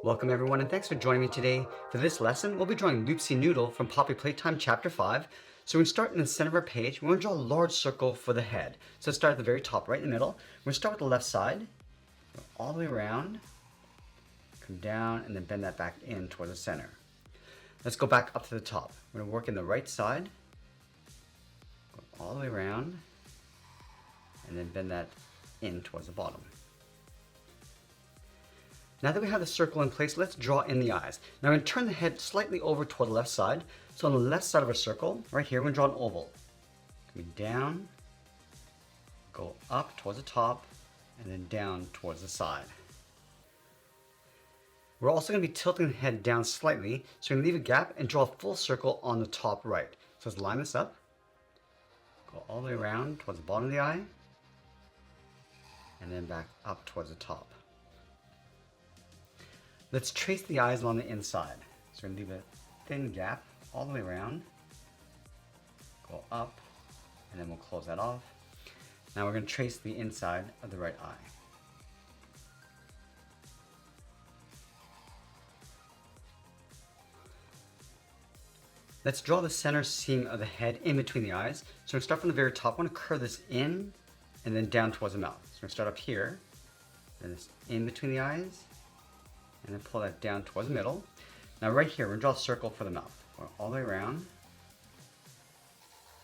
Welcome everyone and thanks for joining me today. For this lesson, we'll be drawing Loopsy Noodle from Poppy Playtime Chapter 5. So we're going to start in the center of our page. We're going to draw a large circle for the head. So let's start at the very top, right in the middle. We're going to start with the left side, go all the way around, come down, and then bend that back in towards the center. Let's go back up to the top. We're going to work in the right side, go all the way around, and then bend that in towards the bottom. Now that we have the circle in place, let's draw in the eyes. Now I'm going to turn the head slightly over toward the left side. So on the left side of our circle, right here, we're going to draw an oval. Coming down, go up towards the top, and then down towards the side. We're also going to be tilting the head down slightly, so we're going to leave a gap and draw a full circle on the top right. So let's line this up, go all the way around towards the bottom of the eye, and then back up towards the top. Let's trace the eyes along the inside. So we're going to leave a thin gap all the way around, go up, and then we'll close that off. Now we're going to trace the inside of the right eye. Let's draw the center seam of the head in between the eyes. So we're going to start from the very top. I want to curve this in and then down towards the mouth. So we're going to start up here, then this in between the eyes, and then pull that down towards the middle. Now right here, we're going to draw a circle for the mouth. Go all the way around,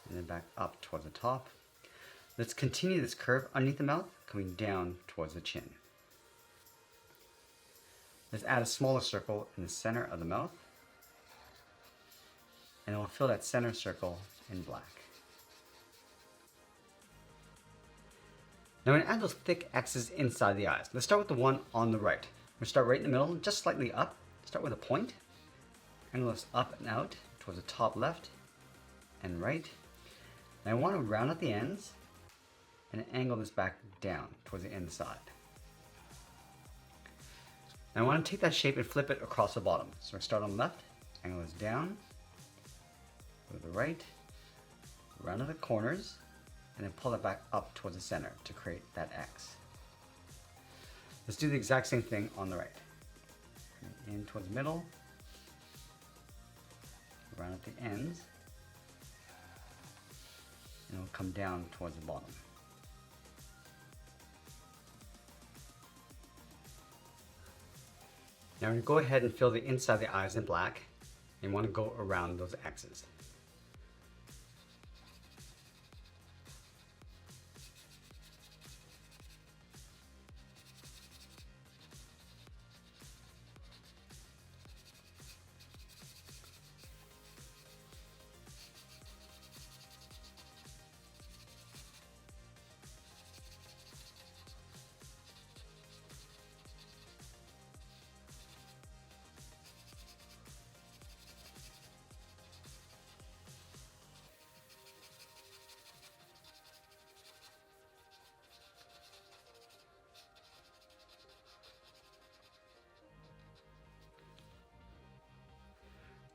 and then back up towards the top. Let's continue this curve underneath the mouth, coming down towards the chin. Let's add a smaller circle in the center of the mouth, and we'll fill that center circle in black. Now we're going to add those thick X's inside the eyes. Let's start with the one on the right. We'll start right in the middle, just slightly up. Start with a point. Angle this up and out towards the top left and right. Now I want to round out the ends and angle this back down towards the inside. Now I want to take that shape and flip it across the bottom. So we're start on the left, angle this down, go to the right, round out the corners, and then pull it back up towards the center to create that X. Let's do the exact same thing on the right. In towards the middle, around at the ends, and it'll come down towards the bottom. Now we're going to go ahead and fill the inside of the eyes in black, and you want to go around those X's.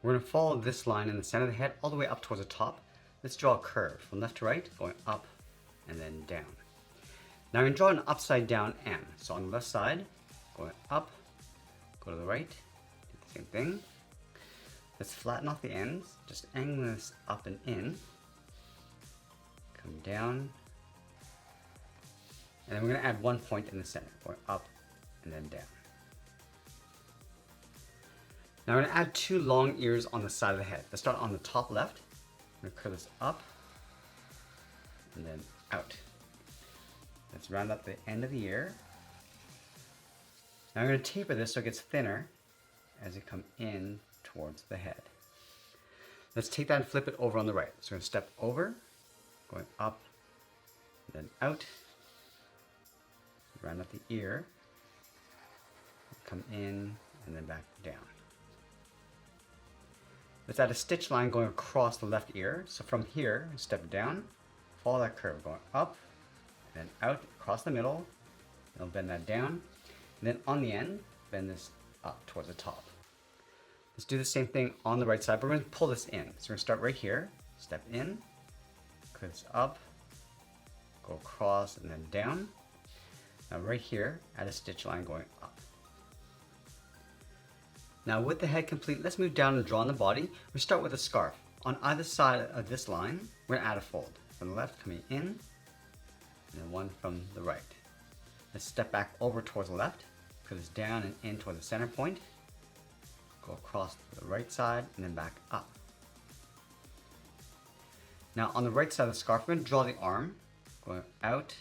We're going to follow this line in the center of the head all the way up towards the top. Let's draw a curve from left to right, going up and then down. Now I'm going to draw an upside down M. So on the left side, going up, go to the right, do the same thing. Let's flatten off the ends, just angle this up and in, come down, and then we're going to add one point in the center, going up and then down. Now we're going to add two long ears on the side of the head. Let's start on the top left. I'm going to curve this up and then out. Let's round up the end of the ear. Now I'm going to taper this so it gets thinner as you come in towards the head. Let's take that and flip it over on the right. So we're going to step over, going up, then out. Round up the ear, come in, and then back down. Let's add a stitch line going across the left ear. So from here, step down, follow that curve, going up, then out, across the middle, and I'll bend that down. And then on the end, bend this up towards the top. Let's do the same thing on the right side, but we're going to pull this in. So we're going to start right here, step in, curve this up, go across and then down. Now right here, add a stitch line going up. Now with the head complete, let's move down and draw on the body. We start with a scarf. On either side of this line, we're going to add a fold. From the left coming in, and then one from the right. Let's step back over towards the left, put this down and in towards the center point. Go across to the right side and then back up. Now on the right side of the scarf, we're going to draw the arm, going out,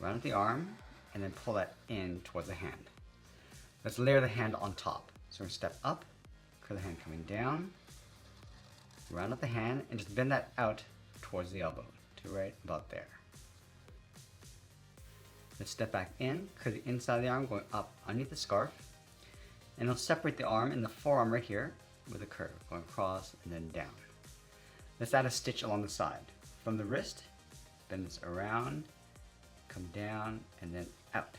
around at the arm, and then pull that in towards the hand. Let's layer the hand on top. So we're going to step up, curl the hand coming down, round up the hand, and just bend that out towards the elbow to right about there. Let's step back in, curl the inside of the arm going up underneath the scarf, and it'll separate the arm and the forearm right here with a curve going across and then down. Let's add a stitch along the side. From the wrist, bend this around, come down, and then out.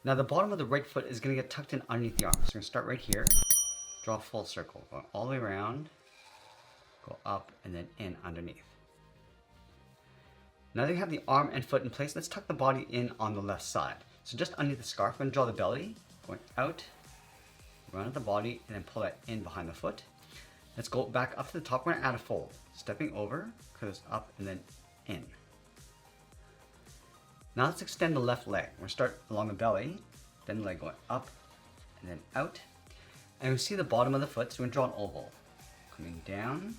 Now the bottom of the right foot is going to get tucked in underneath the arm. So we're going to start right here, draw a full circle, going all the way around, go up, and then in underneath. Now that you have the arm and foot in place, let's tuck the body in on the left side. So just underneath the scarf, we're going to draw the belly, going out, around at the body, and then pull that in behind the foot. Let's go back up to the top. We're going to add a fold. Stepping over, curl this up, and then in. Now let's extend the left leg. We're going to start along the belly, then the leg going up, and then out. And we see the bottom of the foot, so we're going to draw an oval. Coming down,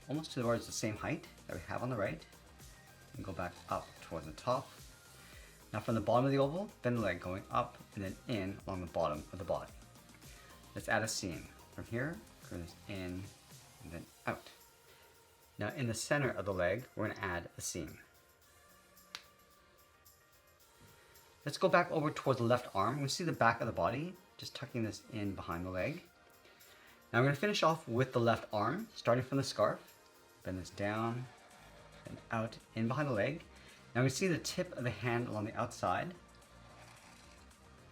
almost towards the same height that we have on the right. And go back up towards the top. Now from the bottom of the oval, bend the leg going up, and then in along the bottom of the body. Let's add a seam. From here, curl this in, and then out. Now in the center of the leg, we're going to add a seam. Let's go back over towards the left arm. We see the back of the body, just tucking this in behind the leg. Now I'm going to finish off with the left arm, starting from the scarf. Bend this down and out, in behind the leg. Now we see the tip of the hand along the outside.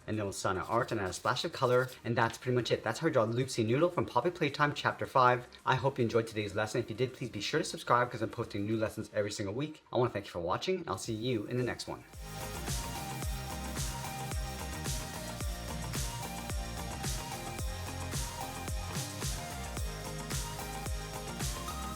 And then we'll sign our art and add a splash of color, and that's pretty much it. That's how I draw Loopsy Noodle from Poppy Playtime Chapter 5. I hope you enjoyed today's lesson. If you did, please be sure to subscribe because I'm posting new lessons every single week. I want to thank you for watching, and I'll see you in the next one.